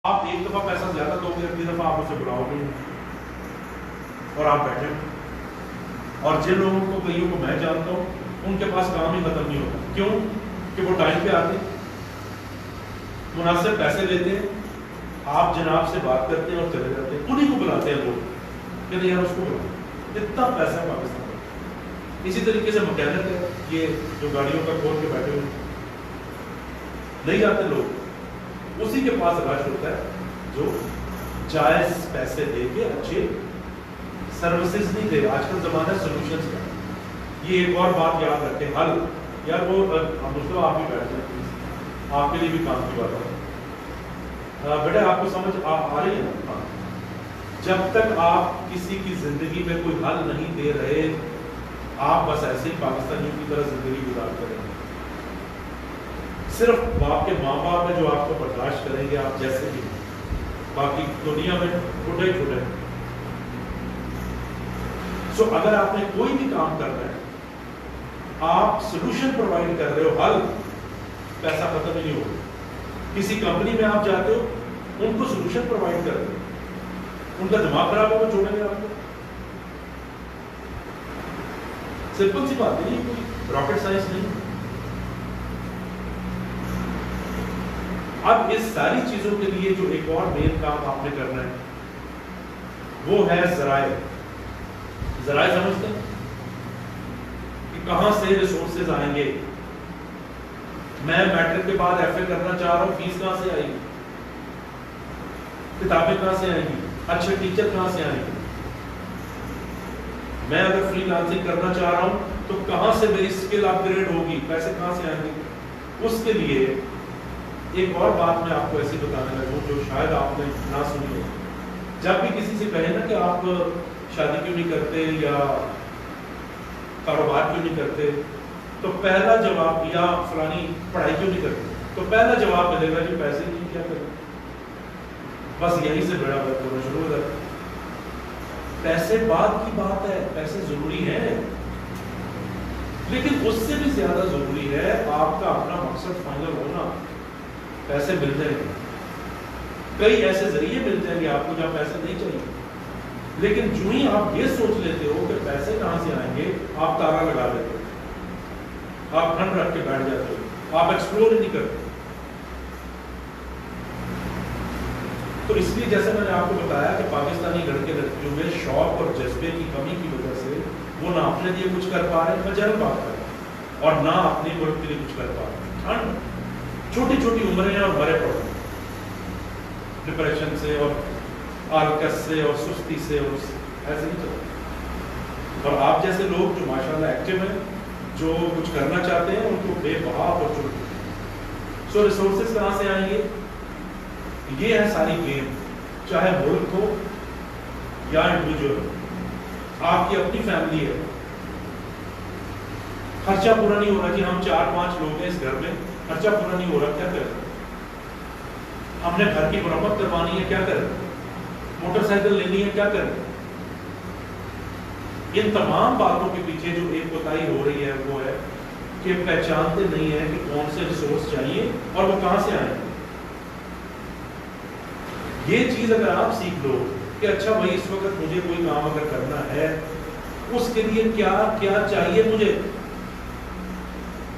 آپ ایک دفعہ پیسہ زیادہ دو گے، اگلی دفعہ آپ اسے بلاؤ گے اور آپ بیٹھے ہو. اور جن لوگوں کو کئیوں کو میں جانتا ہوں ان کے پاس کام ہی ختم نہیں ہوتا. کیوں؟ کہ وہ ٹائم پہ آتے، مناسب پیسے لیتے ہیں، آپ جناب سے بات کرتے ہیں اور چلے جاتے ہیں. انہیں کو بلاتے ہیں لوگ کہ نہیں یار اس کو بلاؤ. اتنا پیسہ پاکستان میں. اسی طریقے سے مکینک ہے، یہ جو گاڑیوں کا کھول کے بیٹھے ہوئے نہیں آتے لوگ، اسی کے پاس رش ہوتا ہے جو جائز پیسے دے کے اچھے سروسز نہیں دے. آج کل زمانہ سولوشنز کا. یہ ایک اور بات یاد رکھیں، حل یار وہ مطلب آپ بھی بیٹھ جائیں، آپ کے لیے بھی کام کی بات ہے. بیٹا آپ کو سمجھ آ رہی ہے نا؟ جب تک آپ کسی کی زندگی میں کوئی حل نہیں دے رہے، آپ بس ایسے ہی پاکستانیوں کی طرح زندگی گزارتے رہیں. صرف باپ کے ماں باپ ہیں جو آپ کو برداشت کریں گے آپ جیسے بھی، باقی دنیا میں ٹوٹے ٹوٹے. سو اگر آپ نے کوئی بھی کام کرنا ہے، آپ سولوشن پرووائڈ کر رہے ہو، حل، پیسہ ختم ہی نہیں ہوگا. کسی کمپنی میں آپ جاتے ہو، ان کو سولوشن پرووائڈ کر رہے ہو، ان کا دماغ خراب ہوگا چھوڑیں گے آپ کو. سمپل سی بات نہیں، کوئی راکٹ سائنس نہیں. اب اس ساری چیزوں کے لیے جو ایک اور مین کام آپ نے کرنا ہے وہ ہے ذرائع. ذرائع سمجھتے ہیں کہ کہاں سے ریسورسز آئیں گے. میں میٹرک کے بعد ایف اے کرنا چاہ رہا ہوں، فیس کہاں سے آئے گی؟ کتابیں کہاں سے آئیں گی؟ اچھے ٹیچر کہاں سے آئیں گے؟ میں اگر فری لانسنگ کرنا چاہ رہا ہوں تو کہاں سے میری اسکل اپ گریڈ ہوگی؟ پیسے کہاں سے آئیں گے؟ اس کے لیے ایک اور بات میں آپ کو ایسی بتانے لگا ہوں جو شاید آپ نے نہ سنی ہو. جب بھی کسی سے کہیں نا کہ آپ شادی کیوں نہیں کرتے یا کاروبار کیوں نہیں کرتے، تو پہلا جواب، یا فلانی پڑھائی کیوں نہیں کرتے، تو پہلا جواب ملے گا کہ پیسے نہیں، کیا کریں. بس یہیں سے بڑا بات ہونا شروع ہو جاتا ہے. پیسے بعد کی بات ہے، پیسے ضروری ہیں، لیکن اس سے بھی زیادہ ضروری ہے آپ کا اپنا مقصد فائنل ہونا. پیسے مل جائیں گے، کئی ایسے ذریعے مل جائیں گے آپ کو جہاں پیسے نہیں چاہیے، لیکن جو ہی آپ یہ سوچ لیتے ہو کہ پیسے کہاں سے آئیں گے، آپ تالا لگا لیتے ہو، آپ پھنڈ رکھ کے بیٹھ جاتے ہو، آپ ایکسپلور ہی نہیں کرتے. تو اس لیے جیسے میں نے آپ کو بتایا کہ پاکستانی لڑکے لڑکیوں میں شوق اور جذبے کی کمی کی وجہ سے وہ نہ اپنے لیے کچھ کر پا رہے ہیں، میں جنرل بات کر رہا ہوں، اور نہ اپنے ملک کے لیے کچھ کر پا رہے ہیں. ٹھنڈ، چھوٹی چھوٹی عمریں ہیں اور مرے پڑ رہے ہیں ڈپریشن سے اور آلکس سے اور سستی سے، اور ایسے نہیں چلتا. اور آپ جیسے لوگ جو ماشاءاللہ ایکٹیو ہیں، جو کچھ کرنا چاہتے ہیں، ان کو بے بہا اپرچونٹی. سو ریسورسز کہاں سے آئیں گے؟ یہ ہے ساری گیم، چاہے ملک ہو یا انڈیویجول ہو. آپ کی اپنی فیملی ہے، خرچہ پورا نہیں ہو رہا کہ ہم 4-5 لوگ ہیں اس گھر میں، خرچہ پورا نہیں ہو رہا، کیا کریں؟ ہم نے گھر کی مرمت کروانی ہے، کیا کریں؟ موٹر سائیکل لینی ہے، کیا کریں؟ ان تمام باتوں کے پیچھے جو ایک کوتاہی ہو رہی ہے وہ ہے کہ پہچانتے نہیں ہیں کہ کون سے ریسورس چاہیے اور وہ کہاں سے آئیں. یہ چیز اگر آپ سیکھ لو کہ اچھا بھائی اس وقت مجھے کوئی کام اگر کرنا ہے، اس کے لیے کیا کیا چاہیے مجھے،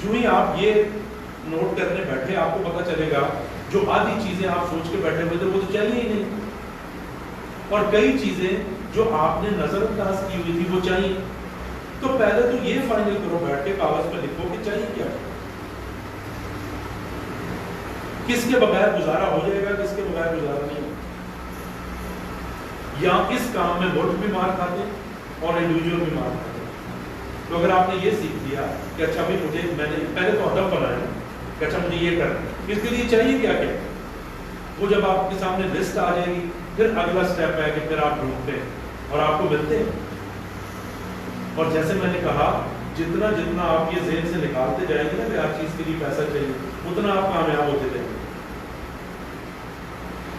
جو ہی آپ یہ نوٹ کرنے بیٹھے آپ کو پتا چلے گا جو آدھی چیزیں آپ سوچ کے بیٹھے ہوئے تھے وہ تو چاہیے ہی نہیں، اور کئی چیزیں جو آپ نے نظر انداز کی ہوئی تھی وہ چاہیے. تو پہلے تو یہ فائنل کرو، بیٹھ کے کاغذ پہ لکھو کہ چاہیے کیا، کس کے بغیر گزارا ہو جائے گا، کس کے بغیر گزارا نہیں. یا اس کام میں ملک بھی مار کھاتے اور انڈیویجول بھی مار کھاتے. تو اگر آپ نے یہ سیکھ لیا کہ اچھا بھائی مجھے، میں نے پہلے تو ہدف بنایا کہ اچھا مجھے یہ کرنا ہے، اس کے لیے چاہیے کیا کیا، وہ جب آپ کے سامنے لسٹ آ جائے گی، پھر اگلا سٹیپ ہے کہ پھر آپ ڈھونڈتے ہیں اور آپ کو ملتے ہیں. اور جیسے میں نے کہا جتنا جتنا آپ یہ ذہن سے نکالتے جائیں گے نا کہ ہر چیز کے لیے پیسہ چاہیے، اتنا آپ کامیاب ہوتے جائیں گے.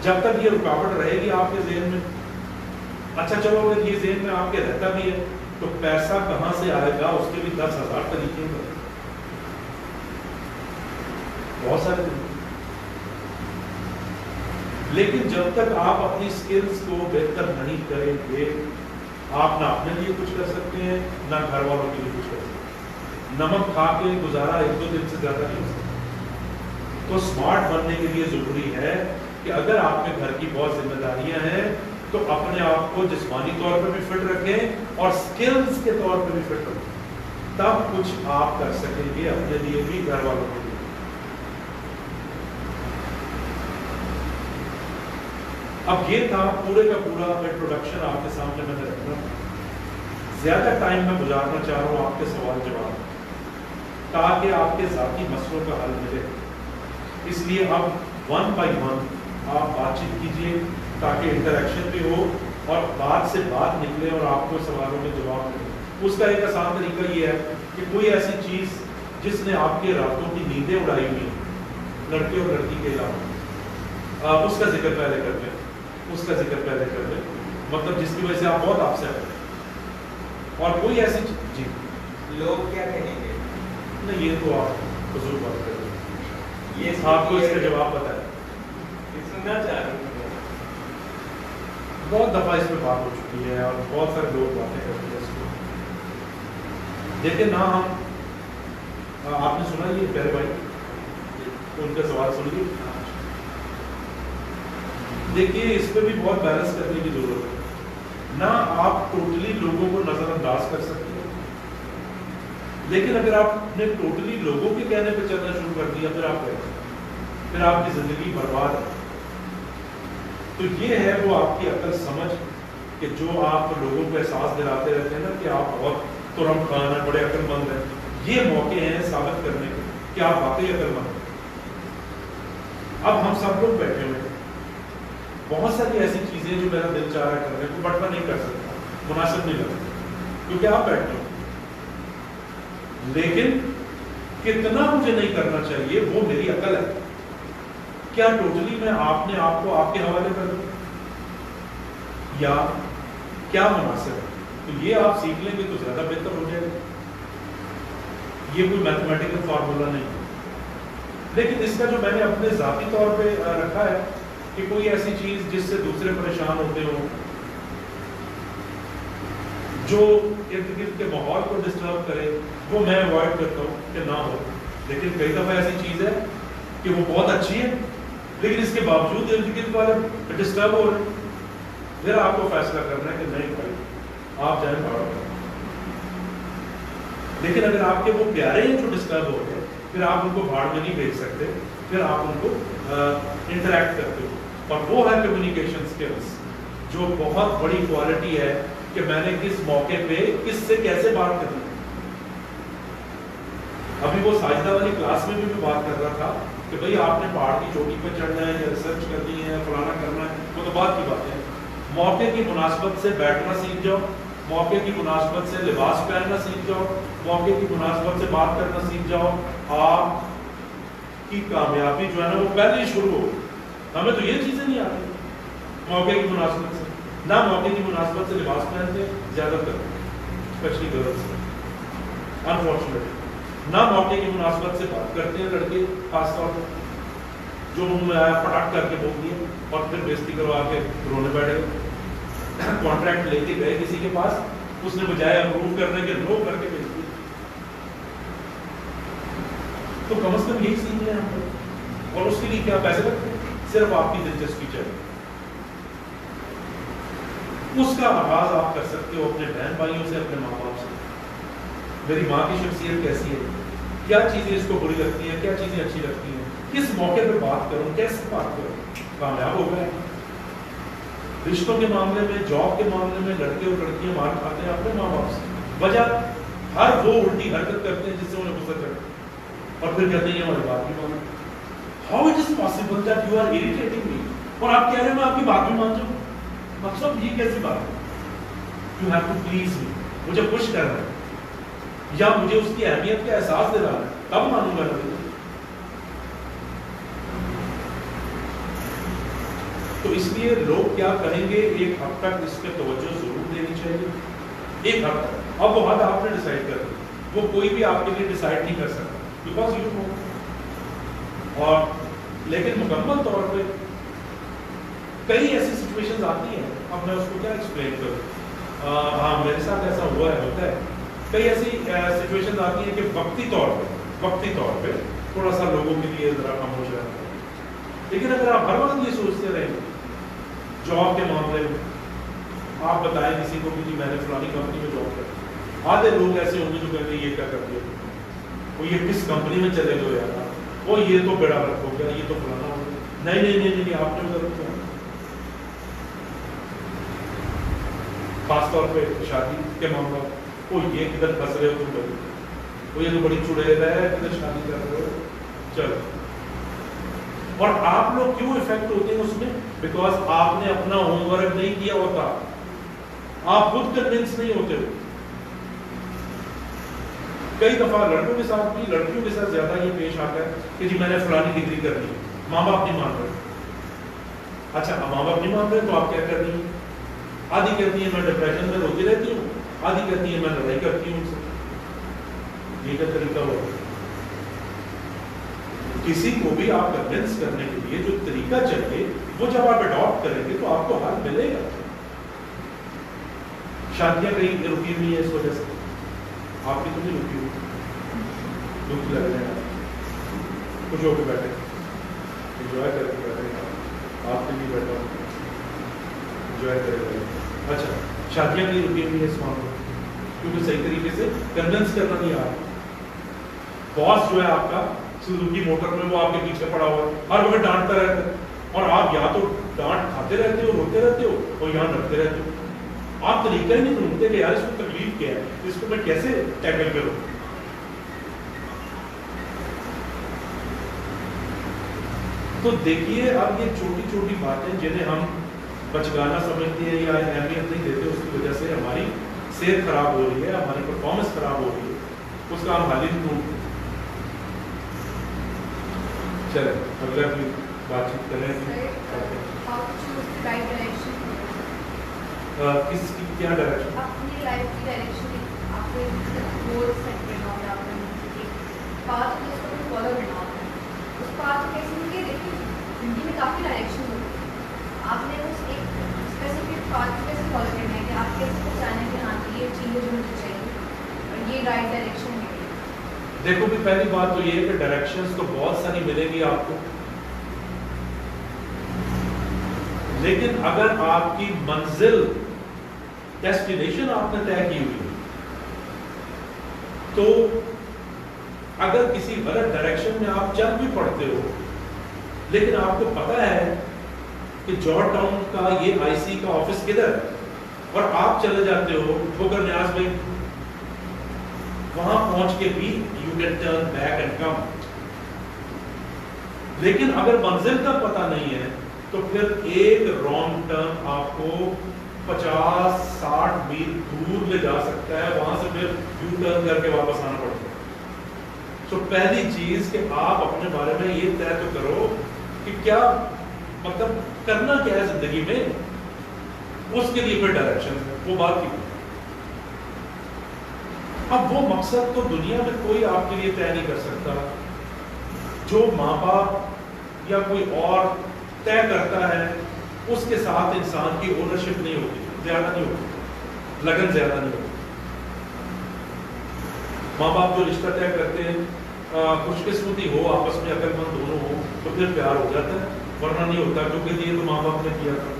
جب تک یہ رکاوٹ رہے گی آپ کے ذہن میں، اچھا چلو اگر یہ ذہن میں آپ کے رہتا بھی ہے تو پیسہ کہاں سے آئے گا اس کے بھی 10,000 طریقے ہیں، بہت سارے. لیکن جب تک آپ اپنی سکلز کو بہتر نہیں کریں گے آپ نہ اپنے لیے کچھ کر سکتے ہیں نہ گھر والوں کے لیے کچھ کر سکتے ہیں. نمک کھا کے گزارا 1-2 دن سے زیادہ نہیں ہو سکتا. تو اسمارٹ بننے کے لیے ضروری ہے کہ اگر آپ کے گھر کی بہت ذمہ داریاں ہیں تو اپنے آپ کو جسمانی طور پہ بھی فٹ رکھیں اور سکلز کے طور پہ بھی فٹ رکھیں, تب کچھ آپ کر سکیں گے اپنے لیے بھی گھر والوں کے لیے. اب یہ تھا پورے کا پورا انٹروڈکشن آپ کے سامنے میں نے رکھنا. زیادہ ٹائم میں گزارنا چاہ رہا ہوں آپ کے سوال جواب تاکہ آپ کے ذاتی مسئلوں کا حل ملے. اس لیے اب 1 by 1 آپ بات چیت کیجیے تاکہ انٹریکشن بھی ہو اور بات سے بات نکلے اور آپ کو سوالوں کے جواب ملے. اس کا ایک آسان طریقہ یہ ہے کہ کوئی ایسی چیز جس نے آپ کے راتوں کی نیندیں اڑائی ہوئی لڑکے اور لڑکی کے علاوہ اس کا ذکر پہلے کر لیں. اس کا ذکر پہلے کر لیں, مطلب جس کی وجہ سے آپ بہت اپسیٹ ہیں. اور کوئی ایسی جی لوگ کیا کہیں گے؟ نہیں, یہ تو آپ حضور بات کر رہے ہیں, یہ آپ کو اس کا جواب پتہ ہے. سننا چاہ رہا ہوں. بہت دفعہ اس پہ بات ہو چکی ہے اور بہت سارے لوگ باتیں کرتے ہیں اس کو. دیکھیں نہ ہم آپ نے سنا یہ پیارے بھائی ان کا سوال سنیے. دیکھیے اس پہ بھی بہت بیلنس کرنے کی ضرورت ہے. نہ آپ ٹوٹلی لوگوں کو نظر انداز کر سکتے ہیں, لیکن اگر آپ نے ٹوٹلی لوگوں کے کہنے پہ چلنا شروع کر دیا پھر آپ کی زندگی برباد ہے. تو یہ ہے وہ آپ کی عقل سمجھ کہ جو آپ لوگوں کو احساس دلاتے رہتے ہیں نا کہ آپ بہت ترم خان ہیں, بڑے عقل مند ہیں. یہ موقع ہیں ثابت کرنے کے کہ آپ واقعی عقل مند ہیں. اب ہم سب لوگ بیٹھے ہوئے ہیں, بہت ساری ایسی چیزیں جو میرا دل چاہ رہا ہے کرنے کو بٹ میں نہیں کر سکتا, مناسب نہیں لگتا کیونکہ آپ بیٹھے ہو. لیکن کتنا مجھے نہیں کرنا چاہیے وہ میری عقل ہے. کیا ٹوٹلی میں آپ نے آپ کو آپ کے حوالے کر دوں یا کیا مناسب ہے؟ تو یہ آپ سیکھ لیں گے تو زیادہ بہتر ہو جائے گا. یہ کوئی میتھمیٹیکل فارمولا نہیں, لیکن اس کا جو میں نے اپنے ذاتی طور پہ رکھا ہے کہ کوئی ایسی چیز جس سے دوسرے پریشان ہوتے ہوں, جو ارد گرد کے ماحول کو ڈسٹرب کرے, وہ میں اوائڈ کرتا ہوں کہ نہ ہو. لیکن کئی دفعہ ایسی چیز ہے کہ وہ بہت اچھی ہے لیکن اس کے باوجود ارد گرد والے ڈسٹرب ہو رہے ہیں. پھر آپ کو فیصلہ کرنا ہے کہ نہیں بھائی آپ جائیں بھاڑ کریں. لیکن اگر آپ کے وہ پیارے ہیں جو ڈسٹرب ہو رہے ہیں پھر آپ ان کو بھاڑ میں نہیں بھیج سکتے, پھر آپ ان کو انٹریکٹ کرتے ہو. اور وہ ہے کمیونیکیشن سکلز جو بہت بڑی کوالٹی ہے کہ میں نے کس موقع پہ کس سے کیسے بات کرنی ہے. ابھی وہ ساجدہ والی کلاس میں بھی میں بات کر رہا تھا کہ بھئی آپ نے پہاڑ کی چوٹی پہ چڑھنا ہے یا ریسرچ کرنی ہے فلانا کرنا ہے, وہ تو بات کی بات ہے. موقع کی مناسبت سے بیٹھنا سیکھ جاؤ, موقع کی مناسبت سے لباس پہننا سیکھ جاؤ, موقع کی مناسبت سے بات کرنا سیکھ جاؤ. آپ کی کامیابی جو ہے نا وہ پہلے ہی شروع ہو. ہمیں تو یہ چیزیں نہیں آتی موقع کی مناسبت سے. نہ موقع کی مناسبت سے لباس پہنتے زیادہ تر اسپیشلی گرلس, انفارچونیٹلی. نہ موقع کی مناسبت سے بات کرتے ہیں لڑکے خاص طور پر, جو منہ میں آیا پٹاک کر کے بول دیا اور پھر بےزتی کروا کے رونے بیٹھے. کانٹریکٹ لے کے گئے کسی کے پاس, اس نے بجائے اپروو کرنے کے نو کر کے بھیج دیا. تو کم از کم یہی سیکھ لیں ہم لوگ. اور اس کے لیے کیا پیسے لگتے ہیں؟ صرف آپ کی دلچسپی چاہیے. اس کا آغاز آپ کر سکتے ہو اپنے بہن بھائیوں سے, اپنے ماں باپ سے. میری ماں کی شخصیت کیسی ہے, کیا چیزیں اس کو بری لگتی ہیں, کیا چیزیں اچھی لگتی ہیں, کس موقع پہ بات کروں, کیسے بات کروں. کامیاب ہو گئے. رشتوں کے معاملے میں, جاب کے معاملے میں لڑکے اور لڑکیاں مار کھاتے ہیں اپنے ماں باپ سے. وجہ ہر وہ الٹی حرکت کرتے ہیں جس سے انہیں غصہ چڑھتا ہے اور پھر کہتے ہیں ہماری بات بھی مانو. How it is possible that you are irritating me, اور آپ کہہ رہے ہیں میں آپ کی بات بھی مان جاؤں. مطلب یہ کیسی بات ہے؟ You have to please me, مجھے خوش کرنا ہے یا مجھے اس کی اہمیت کا احساس دلانا ہے, تب مانوں گا. تو اس لیے لوگ کیا کہیں گے ایک حد تک اس پہ توجہ ضرور دینی چاہیے, ایک حد تک. اب وہ حد آپ نے ڈیسائیڈ کر دی, وہ کوئی بھی آپ کے لیے ڈیسائیڈ نہیں کر سکتا بیکاز یو نو. اور لیکن مکمل طور پہ کئی ایسی سچویشنز آتی ہیں، اب میں اس کو کیا ایکسپلین کروں، ہاں میرے ساتھ ایسا ہوا ہے، ہوتا ہے، کئی ایسی سچویشنز آتی ہیں کہ وقتی طور پہ تھوڑا سا لوگوں کے لیے ذرا خاموش رہتا ہے، لیکن اگر آپ ہر وقت یہ سوچتے رہیں گے جاب کے معاملے میں، آپ بتائیں کسی کو کہ جی میں نے فلانی کمپنی میں جاب کر، آدھے لوگ ایسے ہوں گے جو کہتے ہیں یہ کیا کر دیا، وہ یہ کس کمپنی میں چلے گئے یار، وہ یہ تو بڑا رکھ ہو گیا، یہ تو فلانا ہو گیا، نہیں آپ نے ضرورت کیا، خاص طور پہ شادی کے معاملہ، وہ یہ کدھر پھنس رہے ہو تم لوگ، وہ یہ تو بڑی چڑیل ہے کدھر شادی کر رہے ہو، چلو، اور آپ لوگ کیوں افیکٹ ہوتے ہیں اس میں؟ بیکاز آپ نے اپنا ہوم ورک نہیں کیا ہوتا، آپ خود کنونس نہیں ہوتے ہو. کئی دفعہ لڑکوں کے ساتھ بھی، لڑکیوں کے ساتھ زیادہ یہ پیش آتا ہے کہ جی میں نے فلانی ڈگری کرنی ہے، ماں باپ نہیں مان رہے. اچھا ماں باپ نہیں مان رہے تو آپ کیا کرنی ہے؟ آدھی کہتی ہے میں ڈپریشن میں روتی رہتی ہوں، آدھی کہتی ہے میں لڑائی کرتی ہوں ان سے. یہ کیا طریقہ ہو؟ کسی کو بھی آپ کنونس کرنے کے لیے جو طریقہ چاہیے وہ جب آپ اڈاپٹ کریں گے تو آپ کو حل ملے گا. شادیاں کہیں رکی ہوئی ہیں اس وجہ سے، آپ کی تو نہیں رکی ہوئی، دکھ لگ رہے ہیں، کچھ ہو کے بیٹھے انجوائے کر کے بیٹھے، آپ کے لیے بیٹھا ہوں انجوائے کرے گا. اچھا شادیاں کہیں رکی ہوئی ہیں اس معاملے کیونکہ صحیح طریقے سے کنونس کرنا نہیں آ رہا. باس جو ہے آپ کا سوزوکی موٹر میں وہ آپ کے پیچھے پڑا ہوا ہے، ہر وقت ڈانٹتا رہتا ہے، اور آپ یا تو ڈانٹ کھاتے رہتے ہو، روتے رہتے ہو، اور یہاں ڈرتے رہتے ہو. آپ طریقہ ہی نہیں ڈھونڈتے کہ یار اس کو تکلیف کیا ہے، اس کو میں کیسے ٹیکل کروں. تو دیکھیے اب یہ چھوٹی چھوٹی باتیں جنہیں ہم بچگانا سمجھتے ہیں یا اہمیت نہیں دیتے، اس کی وجہ سے ہماری صحت خراب ہو رہی ہے، ہماری پرفارمنس خراب ہو رہی ہے، اس کا ہم حل ہی نہیں ڈھونڈتے. چلے اگلا بھی بات چیت کریں. کس کی کیا ڈائریکشن؟ اپنی لائف کی ڈائریکشن، آپ کو گول سیٹ کرنا ہوتا ہے، آپ کو پاتھ جس کو فالو کرنا ہوتا ہے. اس پاتھ کو کیسے مجھے دیکھیں زندگی میں کافی ڈائریکشن ہوتی ہے، آپ نے اس ایک اسپیسیفک پاتھ کو کیسے فالو کرنا ہے کہ آپ کیسے پہچانے کہ ہاں یہ چیزیں جو مجھے چاہیے اور یہ رائٹ ڈائریکشن ہے. دیکھو بھی پہلی بات تو یہ ہے کہ ڈائریکشنز تو بہت ساری ملے گی آپ کو، لیکن اگر آپ کی منزل ڈیسٹینیشن آپ نے طے کی ہوئی ہے تو اگر کسی غلط ڈائریکشن میں آپ چل بھی پڑتے ہو لیکن آپ کو پتا ہے کہ جارج ٹاؤن کا یہ آئی سی کا آفس کدھر ہے اور آپ چلے جاتے ہو ٹھوکر نیاز بھائی، وہاں پہنچ کے بھی you can turn back and come. لیکن اگر منزل کا پتہ نہیں ہے تو پھر ایک رانگ ٹرن آپ کو 50-60 میل دور لے جا سکتا ہے، وہاں سے پھر یو ٹرن کر کے واپس آنا پڑتا ہے. تو پہلی چیز کہ آپ اپنے بارے میں یہ طے تو کرو کہ کیا مطلب کرنا کیا ہے زندگی میں، اس کے لیے پھر ڈائریکشن ہے وہ بات کی. اب وہ مقصد تو دنیا میں کوئی آپ کے لیے طے نہیں کر سکتا، جو ماں باپ یا کوئی اور طے کرتا ہے اس کے ساتھ انسان کی اونرشپ نہیں ہوتی، زیادہ نہیں ہوتی، لگن زیادہ نہیں ہوتی. ماں باپ جو رشتہ طے کرتے ہیں، خوش قسمتی ہو آپس میں عقل مند دونوں ہو تو پھر پیار ہو جاتا ہے، ورنہ نہیں ہوتا، کیونکہ یہ تو ماں باپ نے کیا تھا.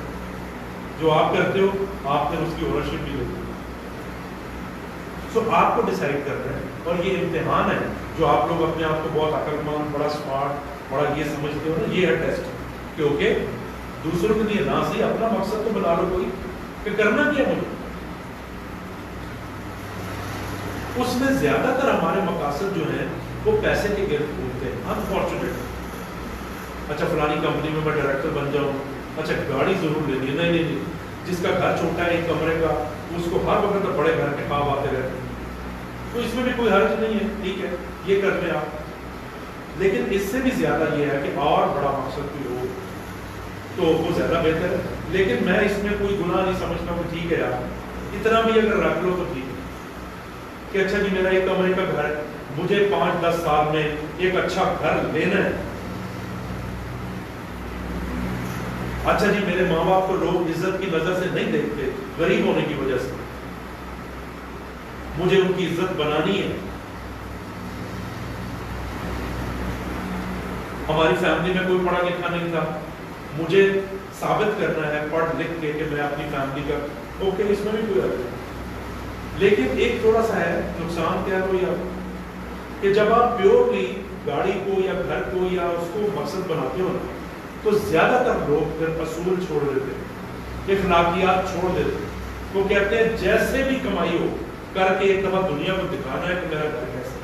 جو آپ کرتے ہو آپ نے اس کی اونرشپ بھی لیتی. سو آپ کو ڈیسائیڈ کرنا ہے، اور یہ امتحان ہے جو آپ لوگ اپنے آپ کو بہت عقل مند، بڑا اسمارٹ، بڑا یہ سمجھتے ہو نا، یہ ہے ٹیسٹ کہ اوکے دوسروں کے لیے نہ صحیح اپنا مقصد تو بنا لو کوئی کہ کرنا کیا مجھے. اس میں زیادہ تر ہمارے مقاصد جو ہیں وہ پیسے کے گرد گھومتے ہیں، انفارچونیٹ. اچھا فلانی کمپنی میں ڈائریکٹر بن جاؤں، اچھا گاڑی ضرور لینی ہے، نہیں جس کا گھر چھوٹا ہے ایک کمرے کا اس کو ہر وقت بڑے گھر کے خواب آتے رہتے ہیں، تو اس میں بھی کوئی حرج نہیں ہے، ٹھیک ہے یہ کر لیں آپ. لیکن اس سے بھی زیادہ یہ ہے کہ اور بڑا مقصد کوئی ہو تو وہ زیادہ بہتر ہے. لیکن میں اس میں کوئی گناہ نہیں سمجھتا ہوں کہ ٹھیک ہے یار اتنا بھی اگر رکھ لو تو ٹھیک ہے کہ اچھا جی میرا ایک کمرے کا گھر ہے، مجھے 5-10 سال میں ایک اچھا گھر لینا ہے. اچھا جی میرے ماں باپ کو لوگ عزت کی نظر سے نہیں دیکھتے غریب ہونے کی وجہ سے، مجھے ان کی عزت بنانی ہے. ہماری فیملی میں کوئی پڑھا لکھا نہیں تھا، مجھے ثابت کرنا ہے پڑھ لکھ کے کہ میں اپنی فیملی کا اوکے، اس میں بھی کوئی حرج نہیں. لیکن ایک تھوڑا سا ہے نقصان کیا ہے یہ کہ جب آپ پیورلی گاڑی کو یا گھر کو یا اس کو مقصد بناتے ہو نا، تو زیادہ تر لوگ پھر اصول چھوڑ دیتے ہیں، اخلاقیات چھوڑ دیتے ہیں. وہ کہتے ہیں جیسے بھی کمائی ہو کر کے ایک دفعہ دنیا کو دکھانا ہے کہ میرا گھر کیسا ہے،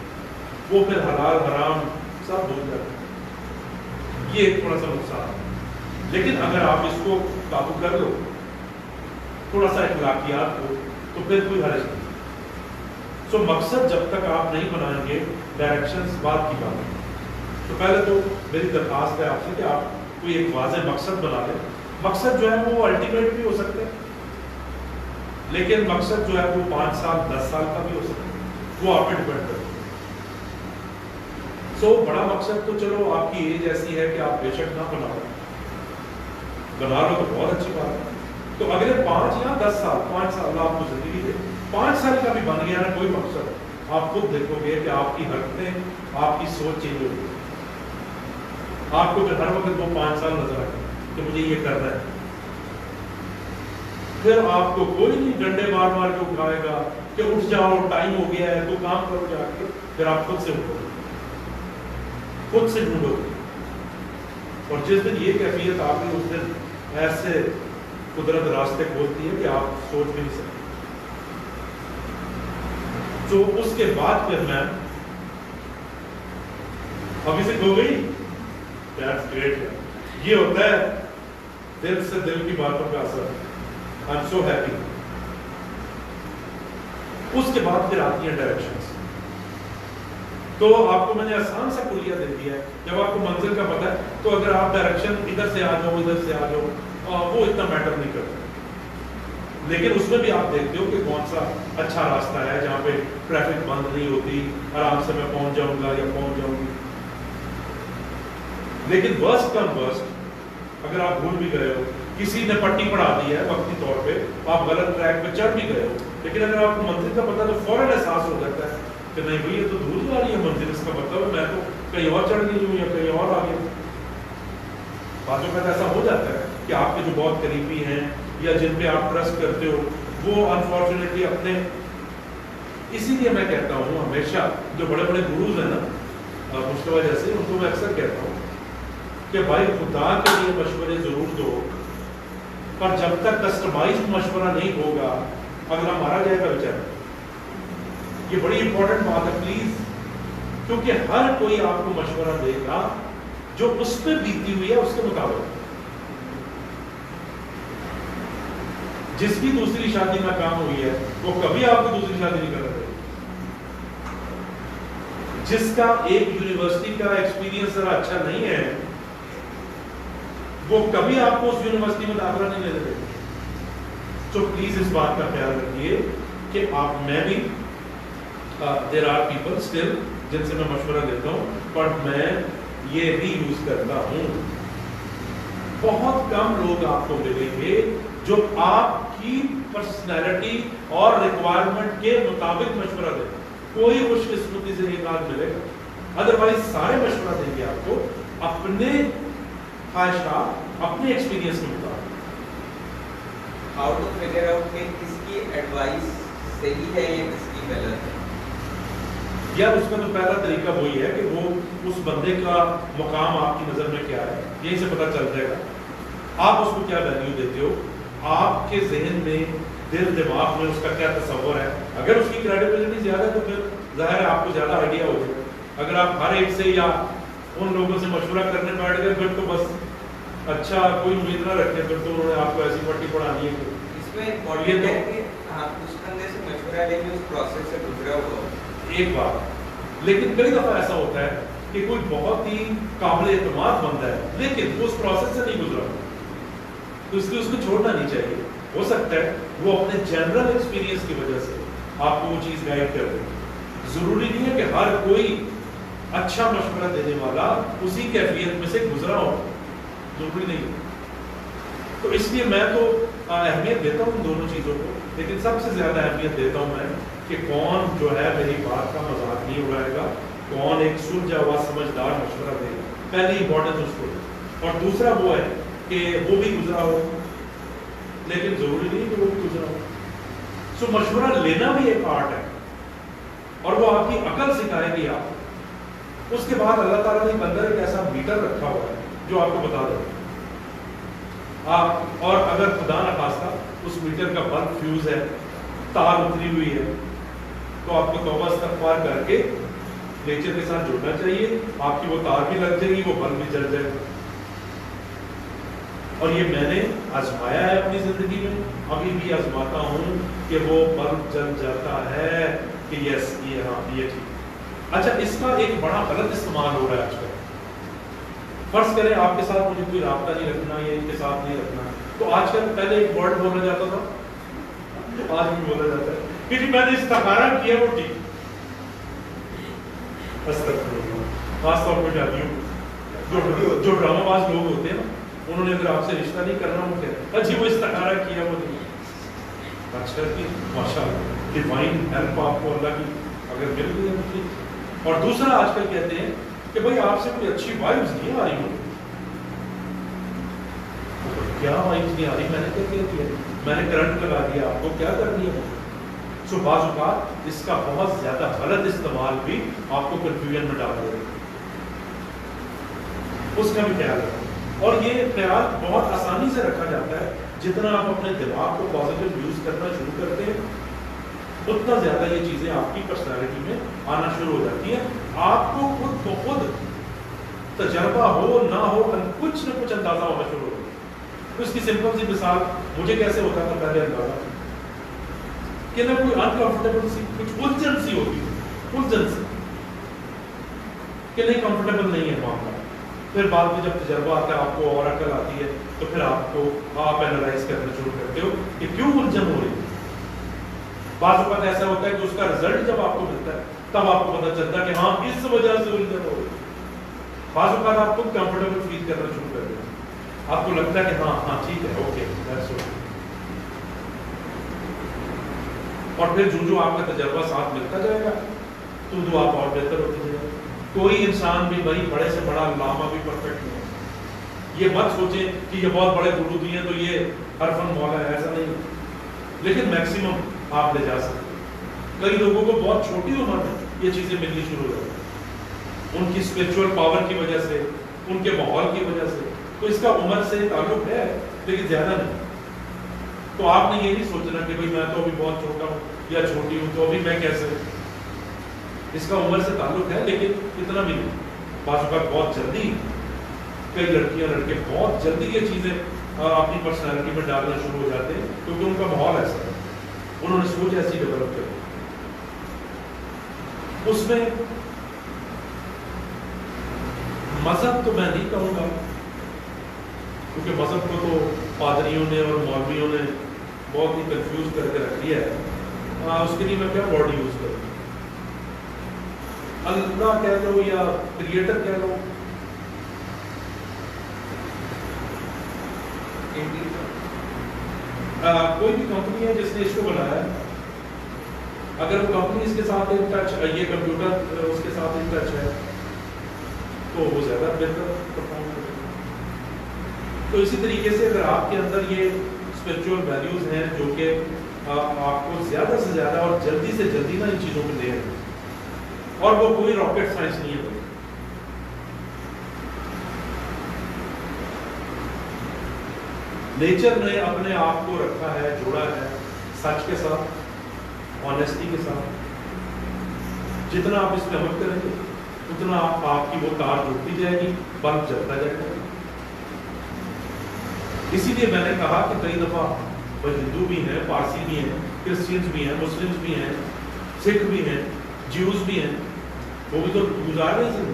وہ پھر حلال حرام سب بھول جاتے ہیں. یہ ایک تھوڑا سا نقصان ہے. لیکن اگر آپ اس کو قابو کر لو تھوڑا سا اخلاقیات کو، تو پھر کوئی حرج نہیں. سو مقصد جب تک آپ نہیں بنائیں گے، ڈائریکشنز بعد کی بات ہے. تو پہلے تو میری درخواست ہے آپ سے کہ آپ کوئی ایک واضح مقصد بنا لیں. مقصد جو ہے وہ الٹیمیٹ بھی ہو سکتا ہے، لیکن مقصد جو ہے وہ 5 سال 10 سال کا بھی ہو سکتا ہے، وہ آپ پہ ڈپینڈ کرتا ہے. سو بڑا مقصد تو چلو آپ کی ایج ایسی ہے کہ آپ بے شک نہ بنا لو تو بہت اچھی بات ہے. تو اگلے 5 یا 10 سال 5 سال اللہ آپ کو زندگی دے، 5 سال کا بھی بن گیا ہے کوئی مقصد، آپ خود دیکھو گے کہ آپ کی حرکتیں، آپ کی سوچ چینج ہوگی. آپ کو ہر وقت وہ 5 سال نظر آئے کہ مجھے یہ کرنا ہے. پھر آپ کو کوئی نہیں ڈنڈے مار مار کے اٹھائے گا کہ اٹھ جاؤ ٹائم ہو گیا ہے تو کام کرو جا کے. پھر آپ خود سے اٹھو گے، خود سے ڈھونڈو گے. اور جس دن یہ کیفیت آپ نے، اس دن ایسے قدرت راستے کھولتی ہے کہ آپ سوچ بھی نہیں سکتے. تو اس کے بعد پھر میں ابھی سے ہو گئی. That's great. یہ ہوتا ہے دل سے دل کی باتوں کا اثر. I'm so happy. اس کے بعد پھر آتی ہیں ڈائریکشنز. تو آپ کو میں نے آسان سا کلیہ دے دیا ہے. جب آپ کو منزل کا پتہ ہے تو اگر آپ ڈائریکشن ادھر سے آ جاؤ ادھر سے آ جاؤ وہ اتنا میٹر نہیں کرتا. لیکن اس میں بھی آپ دیکھتے ہو کہ کون سا اچھا راستہ ہے جہاں پہ ٹریفک بند نہیں ہوتی، آرام سے میں پہنچ جاؤں گا یا پہنچ جاؤں گی. لیکن ورسٹ کم ورسٹ اگر آپ بھول بھی گئے ہو، کسی نے پٹی پڑھا دی ہے وقتی طور پہ، آپ غلط ٹریک پہ چڑھ بھی گئے ہو، لیکن اگر آپ کو منزل کا پتہ تو فوراً احساس ہو جاتا ہے کہ نہیں بھائی یہ تو دور جا رہی ہے منزل، اس کا مطلب ہے میں تو کہیں اور چڑھ گئی ہوں یا کہیں اور آ گیا. بعض اوقات ایسا ہو جاتا ہے کہ آپ کے جو بہت قریبی ہیں یا جن پہ آپ ٹرسٹ کرتے ہو وہ انفارچونیٹلی اپنے، اسی لیے میں کہتا ہوں ہمیشہ جو بڑے بڑے گروز ہیں نا مشتبہ جیسے، ان کو میں اکثر کہتا ہوں کہ بھائی خدا کے لیے مشورے ضرور دو، پر جب تک کسٹمائز مشورہ نہیں ہوگا اگلا مارا جائے گا بیچارہ. یہ بڑی امپورٹنٹ بات ہے پلیز، کیونکہ ہر کوئی آپ کو مشورہ دے گا جو اس پہ بیتی ہوئی ہے اس کے مطابق. جس کی دوسری شادی ناکام ہوئی ہے وہ کبھی آپ کو دوسری شادی نہیں کر رہے. جس کا ایک یونیورسٹی کا ایکسپیرینس ذرا اچھا نہیں ہے وہ کبھی آپ کو اس یونیورسٹی میں داخلہ نہیں لے رہے. تو پلیز اس بات کا خیال رکھیے کہ آپ، میں بھی دیر آر پیپل اسٹل جن سے میں مشورہ لیتا ہوں، پر میں یہ بھی یوز کرتا ہوں. بہت کم لوگ آپ کو ملیں گے جو آپ کی پرسنالٹی اور ریکوائرمنٹ کے مطابق مشورہ دیں. کوئی خوش قسمتی سے ایک آدھ ملے گا، ادروائز سارے مشورہ دیں گے آپ کو اپنے خواہشات، اپنے ایکسپیرینس کے مطابق. ہاؤ ٹو فگر آؤٹ کہ کس کی ایڈوائس صحیح ہے یا کس کی غلط ہے؟ یار اس کا تو پہلا طریقہ وہی ہے کہ وہ اس بندے کا مقام آپ کی نظر میں کیا ہے، یہیں سے پتہ چل جائے گا. آپ اس کو کیا ویلیو دیتے ہو، آپ کے ذہن میں، دل دماغ میں اس کا کیا تصور ہے. اگر اس کی کریڈیبلٹی زیادہ ہے تو پھر ظاہر ہے آپ کو زیادہ آئیڈیا ہو جائے. اگر آپ ہر ایک سے یا ان لوگوں سے مشورہ کرنے بیٹھ گئے پھر تو بس اچھا کوئی امید نہ رکھے، پھر تو انہوں نے آپ کو ایسی پٹی پڑھانی ہے. اس میں امپورٹنٹ ہے کہ آپ اس بندے سے مشورہ لیں گے اس پروسیس سے گزرا ہوا ایک بات. لیکن کئی دفعہ ایسا ہوتا ہے کہ کوئی بہت ہی قابل اعتماد بندہ ہے لیکن وہ اس پروسیس سے نہیں گزرا، تو اس لیے اس کو چھوڑنا نہیں چاہیے. ہو سکتا ہے وہ اپنے جنرل ایکسپیرینس کی وجہ سے آپ کو وہ چیز گائیڈ کر دے. ضروری نہیں ہے کہ ہر کوئی اچھا مشورہ دینے والا اسی کیفیت میں سے گزرا ہو، ضروری نہیں. تو اس لیے میں تو اہمیت دیتا ہوں ان دونوں چیزوں کو، لیکن سب سے زیادہ اہمیت دیتا ہوں میں کہ کون جو ہے میری بات کا مذاق نہیں اڑائے گا، کون ایک سلجھا ہوا سمجھدار مشورہ دے گا، پہلی امپورٹنس اس کو دے۔ اور دوسرا وہ ہے کہ وہ بھی گزرا ہو، لیکن ضروری نہیں کہ وہ بھی گزرا ہو۔ سو مشورہ لینا بھی ایک آرٹ ہے، اور وہ آپ کی عقل سکھائے گی آپ۔ اس کے بعد اللہ تعالیٰ نے اندر ایک ایسا میٹر رکھا ہوا ہے جو آپ کو بتا دے آپ، اور اگر خدا نخواستہ اس میٹر کا بلب فیوز ہے، تار اتری ہوئی ہے، تو آپ کو توبہ استغفار کر کے نیچر کے ساتھ جڑنا چاہیے، آپ کی وہ تار بھی لگ جائے گی، وہ بلب بھی جل جائے گا۔ اور یہ میں نے آزمایا ہے اپنی زندگی میں، ابھی بھی آزماتا ہوں کہ وہ بلب جل جاتا ہے کہ یس یہ ہاں یہ ٹھیک۔ اچھا، اس کا ایک بڑا غلط استعمال ہو رہا ہے آج کل۔ فرض کریں آپ کے ساتھ مجھے کوئی رابطہ نہیں رکھنا یا ان کے ساتھ نہیں رکھنا، تو آج کل پہلے ایک ورڈ بولا جاتا تھا، آج بھی بولا جاتا ہے کہ جی میں نے استخارہ کیا وہ ٹھیک۔ خاص طور پر شادیوں جو ڈرامہ باز لوگ ہوتے ہیں نا، انہوں نے اگر آپ سے رشتہ نہیں کرنا، وہ کہتے ہیں اچھی وہ استخارہ کیا وہ ٹھیک۔ اچھا کہ ماشاء اللہ ڈیوائن ہیلپ آپ کو اللہ کی اگر مل گئی ہے ٹھیک۔ اور دوسرا آج کل کہتے ہیں کہ بھائی آپ سے کوئی اچھی وائبز نہیں آ رہی ہوں۔ کیا وائبز نہیں آ رہی؟ میں نے کیا کیا؟ میں نے کرنٹ لگا دیا آپ کو، کیا کرنی ہے؟ سو بعض اوقات اس کا بہت زیادہ غلط استعمال بھی آپ کو کنفیوژن میں ڈال دے گا، اس کا بھی خیال رکھیں۔ اور یہ خیال بہت آسانی سے رکھا جاتا ہے، جتنا آپ اپنے دماغ کو پازیٹیو یوز کرنا شروع کرتے ہیں اتنا زیادہ یہ چیزیں آپ کی پرسنالٹی میں آنا شروع ہو جاتی ہیں۔ آپ کو خود بخود تجربہ ہو نہ ہو کچھ نہ کچھ اندازہ ہونا شروع ہو جاتا ہے۔ اس کی سمپل سی مثال مجھے کیسے ہوتا تھا پہلے اندازہ کہ میں کوئی انکمفرٹیبل سی کچھ الجھن سی ہوتی ہے، الجھن سی کہ نہیں کمفرٹیبل نہیں ہے معاملہ۔ پھر بعد میں جب تجربہ آتا ہے آپ کو اور عقل آتی ہے تو پھر آپ اینالائز کرنا شروع کرتے ہو کہ کیوں الجھن ہو رہی ہے۔ بعض اوقات ایسا ہوتا ہے کہ اس کا رزلٹ جب آپ کو ملتا ہے تب آپ کو پتہ چلتا ہے کہ ہاں اس وجہ سے الجھن ہو رہی ہے۔ بعض اوقات آپ خود کمفرٹیبل فیل کرنا شروع کر دیتے ہیں، آپ کو لگتا ہے کہ ہاں ٹھیک ہے، اوکے دیٹس اوکے۔ اور پھر جو آپ کا تجربہ ساتھ ملتا جائے گا تو آپ اور بہتر ہوتے جائے گا۔ کوئی انسان بھی بڑی بڑے سے بڑا علامہ بھی پرفیکٹ نہیں ہے۔ یہ مت سوچیں کہ یہ بہت بڑے درودی ہیں تو یہ ہر فن مولا ہے، ایسا نہیں، لیکن میکسیمم آپ لے جا سکتے ہیں۔ کئی لوگوں کو بہت چھوٹی عمر میں یہ چیزیں ملنی شروع ہو جاتی ہیں، ان کی اسپرچول پاور کی وجہ سے، ان کے ماحول کی وجہ سے۔ تو اس کا عمر سے تعلق ہے لیکن زیادہ نہیں۔ تو آپ نے یہ نہیں سوچنا کہ بھئی میں تو ابھی بہت چھوٹا ہوں یا چھوٹی ہوں تو ابھی میں کیسے، اس کا عمر سے تعلق ہے لیکن اتنا بھی نہیں۔ بعض اوقات بہت جلدی کئی لڑکیاں لڑکے بہت جلدی یہ چیزیں اپنی پرسنالٹی میں ڈالنا شروع ہو جاتے ہیں کیونکہ ان کا ماحول ایسا ہے، انہوں نے سوچ ایسی ڈیولپ کر۔ اس میں مذہب تو میں نہیں کہوں گا کیونکہ مذہب کو تو پادریوں نے اور مولویوں نے بہت ہی کنفیوز کر کے رکھ دیا ہے۔ اس کے لیے میں کیا ورڈ یوز کروں، اللہ کہہ لو یا کریٹر کہہ لو، کوئی بھی کمپنی ہے جس نے اس کو بنایا ہے، اگر وہ کمپنی اس کے ساتھ ان ٹچ، یہ کمپیوٹر اس کے ساتھ ان ٹچ ہے تو وہ زیادہ بہتر پرفارم کرے گا۔ تو اسی طریقے سے اگر آپ کے اندر یہ اسپرچول ویلیوز ہیں جو کہ آپ کو زیادہ سے زیادہ اور جلدی سے جلدی نا ان چیزوں پہ لے رہے ہیں، اور وہ کوئی راکٹ سائنس نہیں ہے، نیچر نے اپنے آپ کو رکھا ہے، جوڑا ہے سچ کے ساتھ، آنیسٹی کے ساتھ۔ جتنا آپ اس پہ عمل کریں گے اتنا آپ کی وہ تار جڑتی جائے گی، بلب جلتا جائے گا۔ اسی لیے میں نے کہا کہ کئی دفعہ وہ ہندو بھی ہیں، پارسی بھی ہیں، کرسچنز بھی ہیں، مسلمز بھی ہیں، سکھ بھی ہیں، جیوز بھی ہیں، وہ بھی تو گزار رہے ہیں،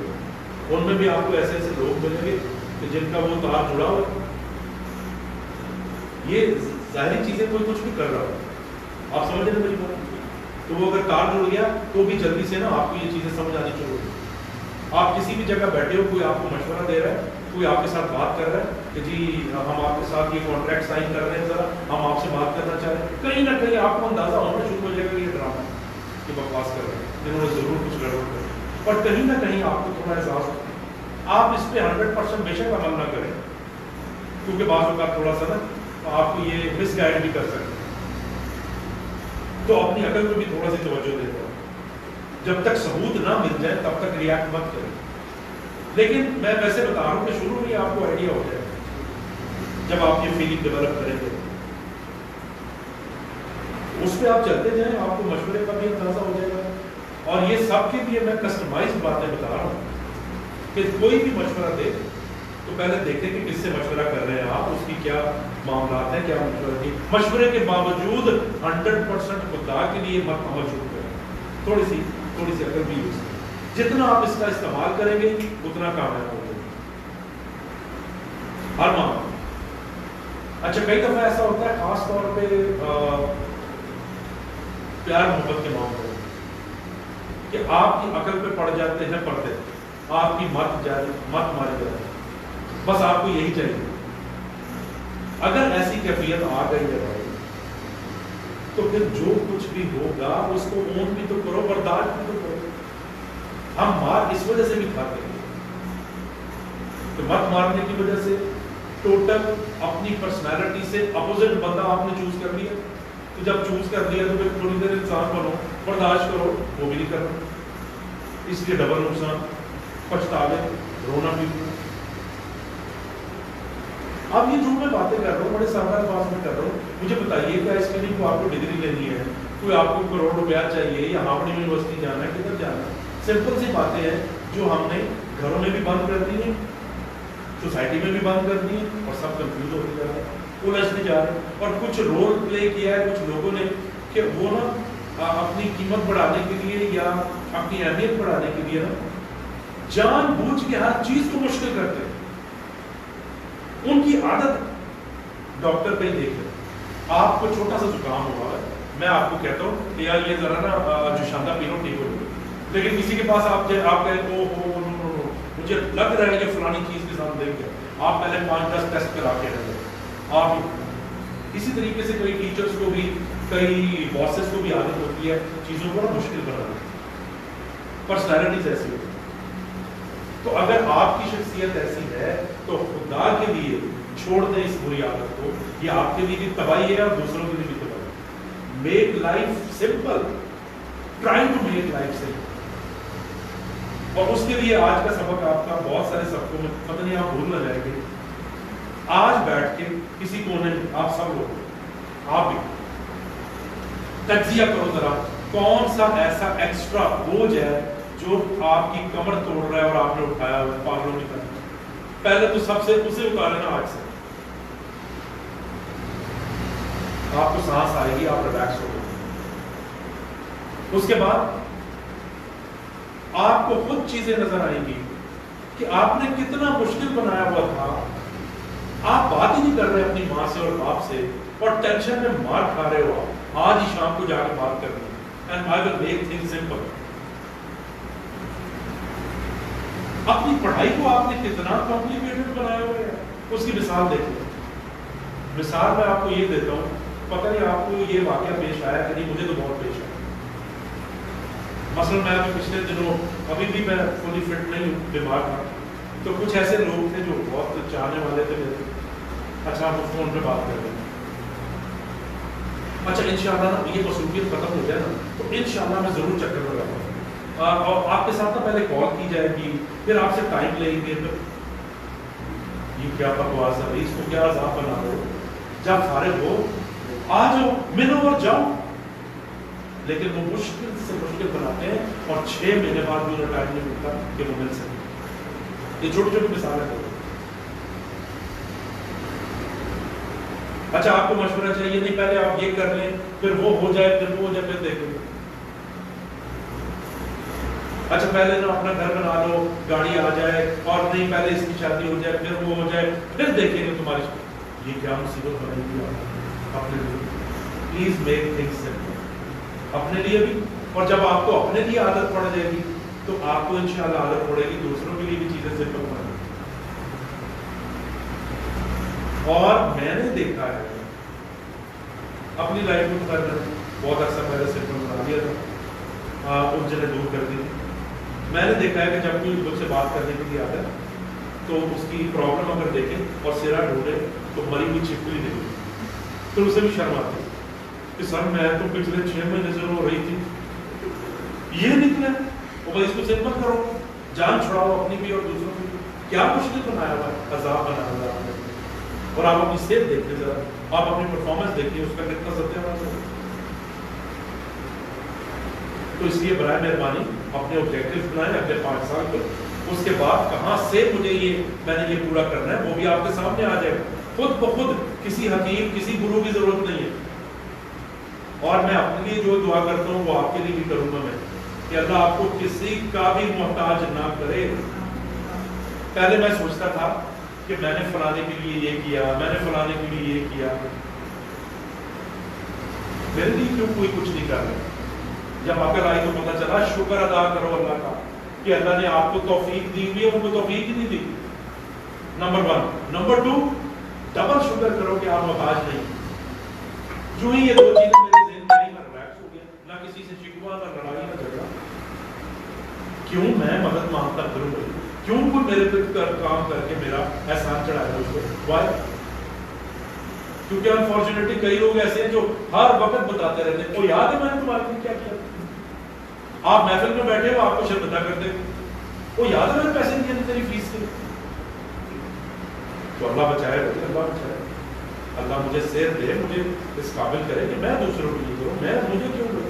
ان میں بھی آپ کو ایسے ایسے لوگ ملیں گے کہ جن کا وہ تار جڑا ہوا ہے۔ یہ ظاہری چیزیں کوئی کچھ بھی کر رہا ہو، آپ سمجھ رہے ہیں میری بات؟ تو وہ اگر تار جڑ گیا تو بھی جلدی سے نا آپ کو یہ چیزیں سمجھ آنی شروع ہوگی۔ آپ کسی بھی جگہ بیٹھے ہو، کوئی آپ کو مشورہ دے رہا ہے کوئی آپ کے ساتھ بات کر رہا ہے کہ جی ہم آپ کے ساتھ یہ کانٹریکٹ سائن کر رہے ہیں, ذرا ہم آپ سے بات کرنا چاہ رہے ہیں, کہیں نہ کہیں آپ کو اندازہ ہونا شروع ہو جائے گا یہ ڈرامہ کہ بکواس کر رہے ہیں, انہوں نے ضرور کچھ گڑبڑ کر, پر کہیں نہ کہیں آپ کو تھوڑا احساس ہوتا ہے. آپ اس پہ 100% بے شک عمل نہ کریں, کیونکہ بعض اوقات تھوڑا سا نا آپ کو یہ مس گائڈ بھی کر سکتے ہیں. تو اپنی عقل کو بھی تھوڑا سی توجہ دیتا ہوں, جب تک ثبوت نہ مل جائے تب تک ریاکٹ مت کریں. لیکن میں ویسے بتا رہا ہوں کہ شروع میں آپ کو آئیڈیا ہو جائے جب آپ یہ فیلنگ ڈیولپ کریں گے, اس پہ آپ چلتے جائیں, آپ کو مشورے کا بھی اندازہ ہو جائے گا. اور یہ سب کے لیے میں کسٹمائز باتیں بتا رہا ہوں کہ کوئی بھی مشورہ دے تو پہلے دیکھیں کہ کس سے مشورہ کر رہے ہیں آپ, اس کی کیا معاملات ہیں, کیا مشورہ دی. مشورے کے باوجود 100% خدا کے لیے مت عمل شروع کریں, تھوڑی سی عقل بھی یوز کریں. جتنا آپ اس کا استعمال کریں گے اتنا کامیاب ہو گے ہر معاملہ. اچھا کئی دفعہ ایسا ہوتا ہے خاص طور پہ پیار محبت کے معاملے میں کہ آپ کی عقل پہ پڑ جاتے ہیں پردے, آپ کی مت ماری جاتی ہے, بس آپ کو یہی چاہیے. اگر ایسی کیفیت آ گئی ہے بھائی تو پھر جو کچھ بھی ہوگا اس کو اون بھی تو کرو, برداشت بھی تو کرو. ہم مار اس وجہ سے بھی کھاتے ہیں کہ مت مارنے کی وجہ سے ٹوٹل اپنی پرسنالٹی سے اپوزٹ بندہ آپ نے چوز کر لیا, تو جب چوز کر لیا تو پھر تھوڑی دیر انسان بنو, برداشت کرو, وہ بھی نہیں کرنا. اس لیے ڈبل نقصان, پچھتاوے, رونا بھی. اب یہ جو میں باتیں کر رہا ہوں بڑے سادہ الفاظ میں کر رہا ہوں, مجھے بتائیے کیا اس کے لیے آپ کو ڈگری لینی ہے, کوئی آپ کو کروڑ روپیہ چاہیے یا ہارورڈ یونیورسٹی جانا ہے, کدھر جانا ہے؟ سمپل سی باتیں ہیں جو ہم نے گھروں میں بھی بند کر دی ہیں, سوسائٹی میں بھی بند کر دی ہیں, اور سب کنفیوز ہوتے جا رہے ہیں, الجھتے جا رہے ہیں. اور کچھ رول پلے کیا ہے کچھ لوگوں نے کہ وہ نا اپنی قیمت بڑھانے کے لیے یا اپنی اہمیت بڑھانے کے لیے نا جان بوجھ کے ہر چیز کو مشکل کرتے ہیں. ان کی عادت ڈاکٹر پہ ہی دیکھ لیں. آپ کو چھوٹا سا زکام ہوا ہے, میں آپ کو کہتا ہوں کہ یار یہ ذرا نا جوشاندہ پی لو, ٹھیک ہو جائے. لیکن کسی کے پاس آپ کہیں مجھے لگ رہا ہے کہ فلانی چیز کے ساتھ دیکھ کے آپ پہلے 5-10 ٹیسٹ کرا کے رہتے. آپ اسی طریقے سے کئی ٹیچرز کو بھی کئی باسز کو بھی عادت ہوتی ہے چیزوں کو مشکل بنانا, پرسنالٹیز ایسی ہوتی ہے. تو اگر آپ کی شخصیت ایسی ہے تو خدا کے لیے چھوڑ دیں اس بری عادت کو, یہ آپ کے لیے بھی تباہی ہے اور دوسروں کے لیے بھی تباہی. Make life simple, try to make life simple. اور اس کے لیے آج کا سبق آپ کا بہت سارے سبقوں میں پتہ نہیں آپ بھول نہ جائیں گے. آج بیٹھ کے کسی کونے میں آپ سب لوگ آپ بھی تجزیہ کرو ذرا, کون سا ایسا ایکسٹرا بوجھ ہے جو آپ کی کمر توڑ رہا ہے اور آپ نے اٹھایا ہوا ہے پاگلوں کی طرح. پہلے تو سب سے اسے اتارے نا آج سے, آپ کو سانس آئے گی, آپ ریلیکس ہو گئے. اس کے بعد آپ کو خود چیزیں نظر آئیں گی کہ آپ نے کتنا مشکل بنایا ہوا تھا. آپ بات ہی نہیں کر رہے اپنی ماں سے اور باپ سے, اور ٹینشن میں مار کھا رہے ہو. آج ہی شام کو جا کے بات کرنی ہے. And I will make things simple. اپنی پڑھائی کو آپ نے کتنا کمپلیکیٹڈ بنایا ہوا ہے, اس کی مثال دیکھیں. مثال میں آپ کو یہ دیتا ہوں, پتہ نہیں آپ کو یہ واقعہ پیش آیا کہ نہیں, مجھے تو بہت پیش آیا. مثلا میں ابھی پچھلے دنوں, ابھی بھی میں فلی فٹ نہیں ہوں, بیمار تھا, تو کچھ ایسے لوگ تھے جو بہت چاہنے والے تھے میرے. اچھا آپ فون پہ بات کر رہے ہیں, اچھا انشاءاللہ نا یہ مصروفیت ختم ہو جائے نا تو انشاءاللہ میں ضرور چکر لگاتا ہوں, اور آپ کے ساتھ نا پہلے کال کی جائے گی, پھر آپ سے ٹائم لیں گے. یہ کیا بکواس ہے, اس کو کیا عذاب بنا رہے ہو, جب فارغ ہو آ جاؤ, ملو اور جاؤ. لیکن وہ مشکل سے مشکل بناتے ہیں اور 6 مہینے بعد بھی انہیں ٹائم نہیں ملتا کہ وہ مل سکے. یہ چھوٹی چھوٹی مثالیں ہیں. اچھا آپ کو مشورہ چاہیے, نہیں پہلے آپ یہ کر لیں, پھر وہ ہو جائے, پھر وہ ہو جائے, پھر دیکھیں گے. اچھا پہلے نا اپنا گھر بنا لو, گاڑی آ جائے, اور نہیں پہلے اس کی شادی ہو جائے, پھر وہ ہو جائے, پھر دیکھیں گے تمہاری. یہ کیا مصیبت بنائی گی اپنے لیے. پلیز میک تھنگس سمپل اپنے لیے بھی, اور جب آپ کو اپنے لیے عادت پڑ جائے گی تو آپ کو انشاءاللہ عادت پڑے گی دوسروں کے لیے بھی چیزیں سمپل بنانے. اور میں نے دیکھا ہے اپنی لائف میں بہت عرصہ پہلے سمپل بنا دیا تھا، الجھنیں دور کر دی. میں نے دیکھا ہے کہ جب کوئی مجھ سے بات کرنے کے لیے آتا ہے تو اس کی پرابلم اگر دیکھیں اور سرا ڈھونڈے تو مری ہوئی چھپکلی نکلی، پھر اسے بھی شرم آتی ہے کہ سر میں تو پچھلے 6 مہینے سے رو رہی تھی، یہ نکلا. اور بھائی اس کو سمپل کرو، جان چھڑاؤ اپنی بھی اور دوسروں کی. کیا مشکل بنایا ہوا ہے، عذاب بنایا ہوا ہے. اور آپ اپنی صحت دیکھتے ذرا، آپ اپنی پرفارمنس دیکھیے، اس کا کتنا ستیہ ناش ہے. تو اس لیے برائے مہربانی اپنے آبجیکٹیو بنائیں اگلے 5 سال کے. اس کے بعد کہاں سے مجھے میں نے یہ پورا کرنا ہے وہ بھی آپ کے سامنے آ جائے گا خود بخود. کسی حکیم کسی گرو کی ضرورت نہیں ہے. اور میں اپنے لیے جو دعا کرتا ہوں وہ آپ کے لیے بھی کروں گا میں، کہ اللہ آپ کو کسی کا بھی محتاج نہ کرے. پہلے میں سوچتا تھا کہ میں نے فلانے کے لیے یہ کیا، میں نے فلانے کے لیے یہ کیا، میرے لیے کیوں کوئی کچھ نہیں کر رہا. جب عقل آئی تو پتہ چلا شکر ادا کرو اللہ کا کہ اللہ نے آپ کو توفیق دی ہوئی ہے، ان کو توفیق ہی نہیں دی. نمبر 1. نمبر 2 ڈبل شکر کرو کہ آپ محتاج نہیں. جو ہی یہ 2 چیزیں میرے ذہن میں آئی میں ریلیکس ہو گیا. نہ کسی سے شکوہ، نہ لڑائی، نہ جھگڑا. کیوں میں مدد مانگتا کروں گی؟ کیوں کوئی میرے پہ کام کر کے میرا احسان چڑھائے اس کو؟ وائی؟ کیونکہ انفارچونیٹلی کئی لوگ ایسے ہیں جو ہر وقت بتاتے رہتے ہیں وہ یاد ہے میں نے تمہارے لیے کیا کیا. آپ محفل میں بیٹھے ہو آپ کو شرمندہ کر دیں، وہ یاد ہے میں نے پیسے دیے تیری فیس کے. تو اللہ بچائے بھائی، اللہ بچائے. اللہ مجھے صحت دے، مجھے اس قابل کرے کہ میں دوسروں کے لیے کروں. مجھے کیوں کروں؟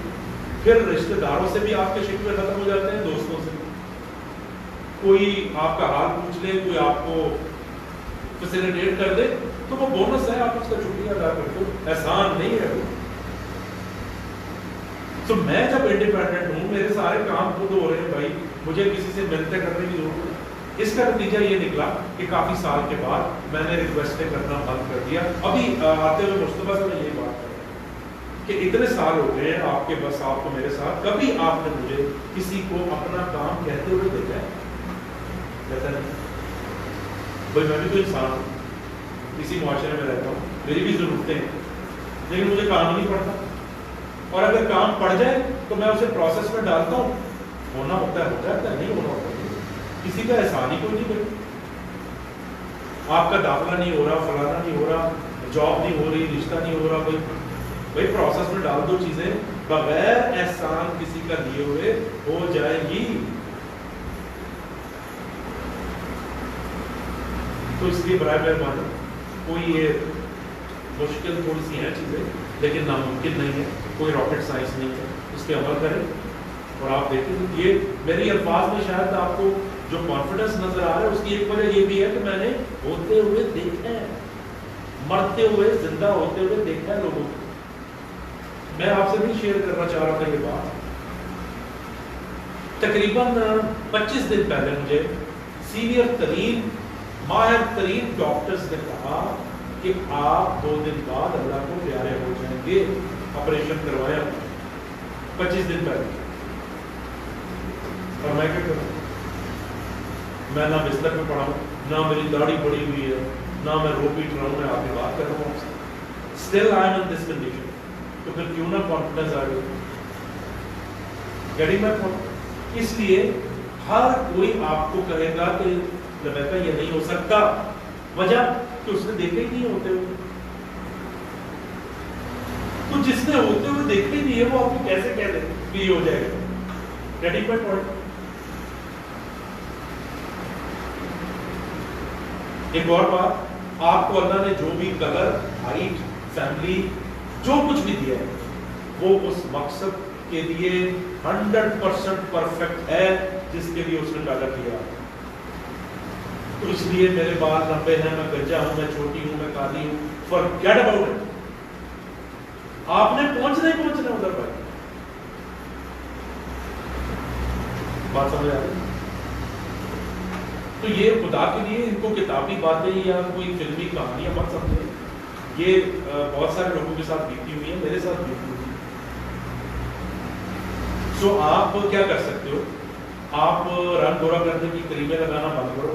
پھر رشتہ داروں سے بھی آپ کے شکوے ختم ہو جاتے ہیں، دوستوں سے. کوئی آپ کا حال پوچھ لے، کوئی آپ کو فیسیلیٹیٹ کر دے تو وہ بونس ہے، آپ اس کا شکریہ ادا کرتے ہو، احسان نہیں ہے وہ. تو میں جب انڈیپینڈنٹ ہوں، میرے سارے کام خود ہو رہے ہیں بھائی، مجھے کسی سے ملتے کرنے کی ضرورت نہیں. اس کا نتیجہ یہ نکلا کہ کافی سال کے بعد میں نے ریکویسٹیں کرنا بند کر دیا. ابھی آتے ہوئے مصطفیٰ سے میں یہی بات کر رہا ہوں کہ اتنے سال ہو گئے ہیں آپ کے، بس آپ کو میرے ساتھ کبھی آپ نے مجھے کسی کو اپنا کام کہتے ہوئے دیکھا ہے؟ کہتا نہیں. بھائی میں بھی تو انسان ہوں، اسی معاشرے میں رہتا ہوں، میری بھی ضرورتیں ہیں، لیکن مجھے کام نہیں پڑتا. اور اگر کام پڑ جائے تو میں اسے پروسیس میں ڈالتا ہوں. ہونا ہوتا ہے ہو جاتا ہے، نہیں ہونا ہوتا ہے. کسی کا احسان ہی کوئی نہیں کرے. آپ کا داخلہ نہیں ہو رہا، فلانا نہیں ہو رہا، جاب نہیں ہو رہی، رشتہ نہیں ہو رہا، بھائی پروسیس میں ڈال دو چیزیں، بغیر احسان کسی کا دیے ہوئے ہو جائے گی. تو اس لیے برائے مہربانی کوئی یہ مشکل تھوڑی سی ہیں چیزیں، لیکن ناممکن نہیں ہے. کوئی راکٹ سائنس نہیں ہے. اس پہ عمل کریں اور آپ دیکھیں. یہ میری الفاظ میں شاید آپ کو جو کانفیڈنس نظر آ رہا ہے اس کی ایک وجہ یہ بھی ہے کہ میں نے ہوتے ہوئے دیکھا ہے، مرتے ہوئے زندہ ہوتے ہوئے دیکھا ہے لوگوں کو. میں آپ سے بھی شیئر کرنا چاہ رہا تھا یہ بات. تقریباً 25 دن پہلے مجھے سینئر ترین ماہر ترین ڈاکٹرز نے کہا کہ آپ 2 دن بعد اللہ کو پیارے ہو جائیں گے، آپریشن کروایا. 25 دن پہلے. اور میں کیا کروں؟ میں نہ بستر میں پڑا ہوں، نہ میری داڑھی پڑی ہوئی ہے، نہ میں رو پیٹ رہا ہوں. میں آپ کی بات کر رہا ہوں آپ سے. Still I am in this condition. تو پھر کیوں نہ کانفیڈنس آ گئی؟ Getting my point? اس لیے ہر کوئی آپ کو کہے گا کہ لبیکا یہ نہیں ہو سکتا. وجہ کہ اس نے دیکھے ہی نہیں ہوتے ہوئے. تو جس نے ہوتے ہوئے دیکھے ہی نہیں ہے وہ آپ کو کیسے کہہ دے کہ یہ ہو جائے گا؟ Getting my point? ایک اور بات، آپ کو اللہ نے جو بھی کلر، ہائٹ، فیملی، جو کچھ بھی دیا ہے وہ اس مقصد کے لیے 100% پرفیکٹ ہے جس کے لیے اس نے پیدا کیا. تو اس لیے میرے بال لمبے ہیں، میں گنجا ہوں، میں چھوٹی ہوں، میں کالی ہوں، forget about it. آپ نے پہنچنا ہی پہنچنا ادھر بھائی. بات سمجھ آ رہی؟ تو یہ خدا کے لیے ان کو کتابی باتیں یا کوئی فلمی کہانیاں مت سمجھیں. یہ بہت سارے لوگوں کے ساتھ بیتی ہوئی ہیں، میرے ساتھ بیتی ہوئی ہیں. سو آپ کیا کر سکتے ہو؟ آپ رنگ گورا کرنے کی کریمیں لگانا بند کرو.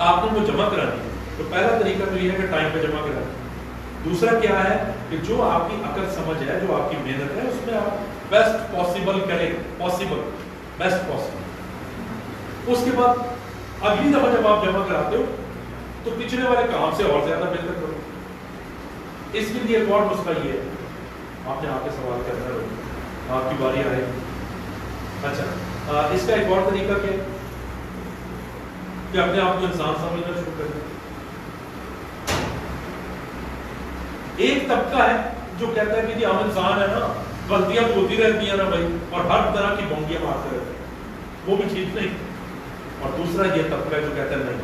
آپ نے وہ جمع کرانی ہے، تو پہلا طریقہ تو یہ ہے کہ ٹائم پہ جمع کرانی. دوسرا کیا ہے کہ جو آپ کی عقل سمجھ ہے، جو آپ کی محنت ہے، اس میں آپ بیسٹ پاسبل کریں، بیسٹ پاسبل. اس کے بعد اگلی دفعہ جب آپ جمع کراتے ہو تو پچھلے والے کام سے اور زیادہ بہتر کرو. اس کے لیے ایک اور نسخہ یہ ہے، آپ نے آ کے سوال کرنا ہے، آپ کی باری آئے. اچھا، اس کا ایک اور طریقہ کیا ہے کہ اپنے آپ کو انسان سمجھنا شروع کر دیں. ایک طبقہ ہے جو کہتا ہے کہ جی ہم انسان ہے نا، غلطیاں تو ہوتی رہتی ہیں نا بھائی، اور ہر طرح کی بونگیاں مارتے رہتے ہیں، وہ بھی ٹھیک نہیں. اور دوسرا یہ طبقہ ہے جو کہتا ہے نہیں،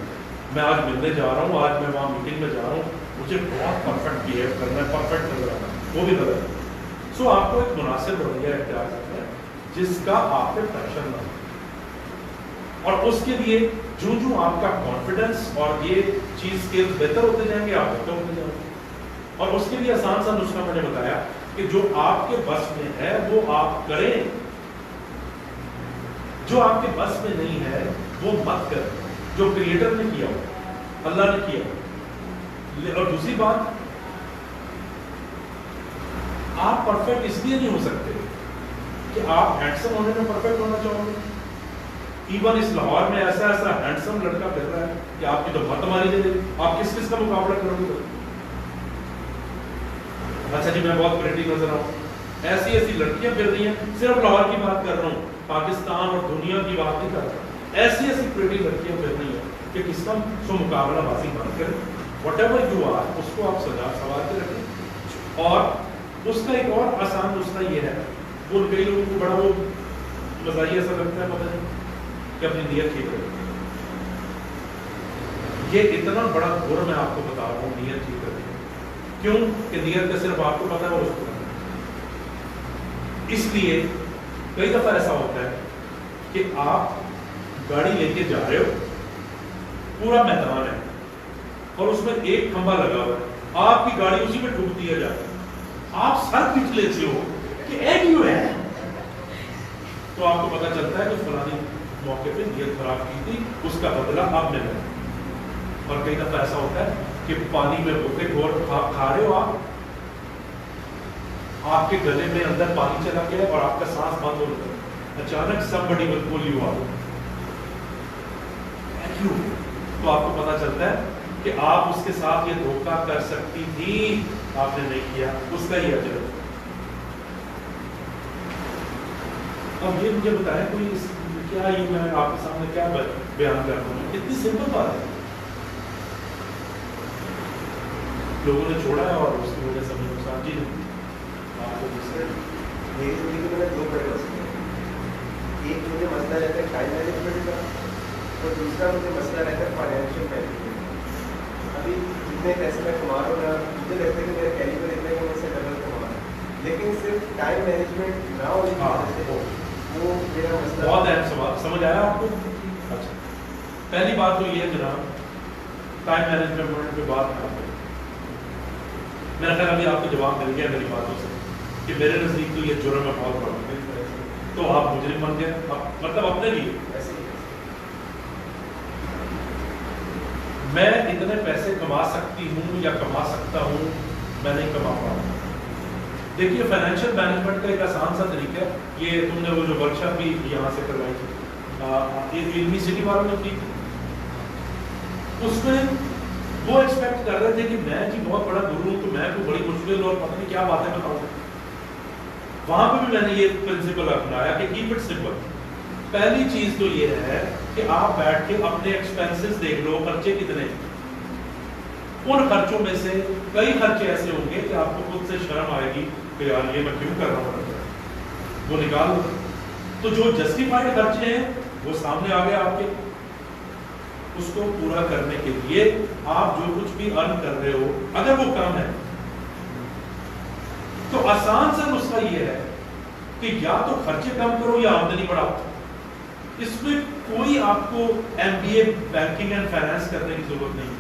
میں آج ملنے جا رہا ہوں، آج میں وہاں میٹنگ میں جا رہا ہوں، مجھے بہت پرفیکٹ بہیو کرنا ہے، پرفیکٹ نظر آنا ہے، وہ بھی غلط ہے. سو آپ کو ایک مناسب رویہ اختیار کرنا ہے جس کا آپ پہ پریشر نہ ہو. اور اس کے لیے جو آپ کا کانفیڈنس اور یہ چیز اسکل بہتر ہوتے جائیں گے، آپ بہتر ہوتے جائیں گے. اور اس کے لیے آسان سا نسخہ میں نے بتایا کہ جو آپ کے بس میں ہے وہ آپ کریں، جو آپ کے بس میں نہیں ہے وہ مت کریں. جو کریٹر نے کیا ہو، اللہ نے کیا. اور دوسری بات، آپ پرفیکٹ اس لیے نہیں ہو سکتے کہ آپ ہینڈسم ہونے میں پرفیکٹ ہونا چاہو گے. ایون اس لاہور میں ایسا ہینڈسم لڑکا پھر رہا ہے کہ آپ کی تو مت ماری جائے گی، آپ کس کا مقابلہ کرو گے؟ اچھا جی، میں بہت پریٹی نظر آؤں، ایسی لڑکیاں پھر رہی ہیں، صرف لاہور کی بات کر رہا ہوں، پاکستان اور دنیا کی بات نہیں کر رہا. ایسی پریٹی لڑکیاں پھر رہی ہیں کہ کس کا سو مقابلہ بازی بند کریں. واٹ ایور یو آر، اس کو آپ سوار کے رکھیں. اور اس کا ایک اور آسان نسخہ یہ ہے، وہ کئی لوگوں کو بڑا وہ مزاحیہ ایسا لگتا ہے، پتہ نہیں، کہ اپنی نیت ٹھیک کریں. یہ اتنا بڑا گھر میں آپ کو بتا رہا ہوں، نیت ٹھیک کریں. کیوں کہ نیت کا صرف آپ کو پتا ہے اور اس کو پتا ہے. اس لیے کئی دفعہ ایسا ہوتا ہے کہ آپ گاڑی لے کے جا رہے ہو، پورا میدان ہے اور اس میں ایک کھمبا لگا ہوا ہے، آپ کی گاڑی اسی میں ٹوٹ دیا جاتا ہے، آپ سر پیچھ لیتے ہو کہ ایک یوں ہے، تو آپ کو پتا چلتا ہے کہ فلانی موقع پہ نیت خراب کی تھی، اس کا بدلہ اب مل رہا ہے. اور کئی دفعہ ایسا ہوتا ہے کہ پانی میں بھوکے گھوڑ کھا رہے ہو، آپ کے گلے میں اندر پانی چلا گیا اور آپ کا سانس بند ہو گیا، اچانک somebody will pull you out. تو آپ کو پتا چلتا ہے کہ آپ اس کے ساتھ یہ دھوکہ کر سکتی تھی، آپ نے نہیں کیا، اس کا یہ اجر. اب یہ مجھے بتائیں کوئی کیا، یہ میں آپ کے سامنے کیا بیان کر رہا ہوں، اتنی سمپل بات ہے، لوگوں نے چھوڑا ہے اور اس کی وجہ سے ہمیں نقصان. جی آپ کو میری زندگی میں دو بڑے مسئلے ہیں. ایک مجھے مسئلہ رہتا ہے ٹائم مینجمنٹ کا، اور دوسرا مجھے مسئلہ رہتا ہے فائنینشیل مینجمنٹ. ابھی جتنے پیسے میں کما رہا ہوں نا، مجھے لگتا ہے کہ میرا کیریئر اتنا ہے کہ میں سے ڈبل کما رہا ہوں، لیکن صرف ٹائم مینجمنٹ نہ ہونے کی وجہ سے وہ میرا مسئلہ. بہت اہم سوال، سمجھ آیا آپ کو؟ اچھا، پہلی بات تو یہ ہے جناب، ٹائم مینجمنٹ پہ بات کرنا پڑے. میرا خیال ابھی آپ کو جواب مل گیا میری باتوں سے کہ میرے نزدیک تو یہ جرم ہے بہت بڑا، تو آپ مجرم بن گئے، مطلب اپنے لیے. میں اتنے پیسے کما سکتی ہوں یا کما سکتا ہوں، میں نہیں کما پاؤں. دیکھیے فائنینشیل مینجمنٹ کا ایک آسان سا طریقہ ہے، یہ تم نے وہ جو ورک شاپ بھی یہاں سے کروائی تھی، علمی سٹی والوں نے کی، اس میں وہ ایکسپیکٹ کر رہے تھے کہ میں جی بہت بڑا گرو ہوں، تو میں کوئی بڑی مشکل اور پتہ نہیں کیا باتیں بتاؤں. وہاں پہ بھی میں نے یہ پرنسپل اپنایا کہ کیپ اٹ سمپل. پہلی چیز تو یہ ہے کہ آپ بیٹھ کے اپنے ایکسپینسز دیکھ لو، خرچے کتنے. ان خرچوں میں سے کئی خرچے ایسے ہوں گے کہ آپ کو خود سے شرم آئے گی کہ یار یہ میں کیوں کر رہا ہوں، وہ نکال دو. تو جو جسٹیفائڈ خرچے ہیں وہ سامنے آ گئے آپ کے، اس کو پورا کرنے کے لیے آپ جو کچھ بھی ارن کر رہے ہو اگر وہ کم ہے تو آسان سا نسخہ یہ ہے کہ یا تو خرچے کم کرو یا آمدنی بڑھاؤ. اس میں کوئی آپ کو M B A banking and finance کرنے کی ضرورت نہیں.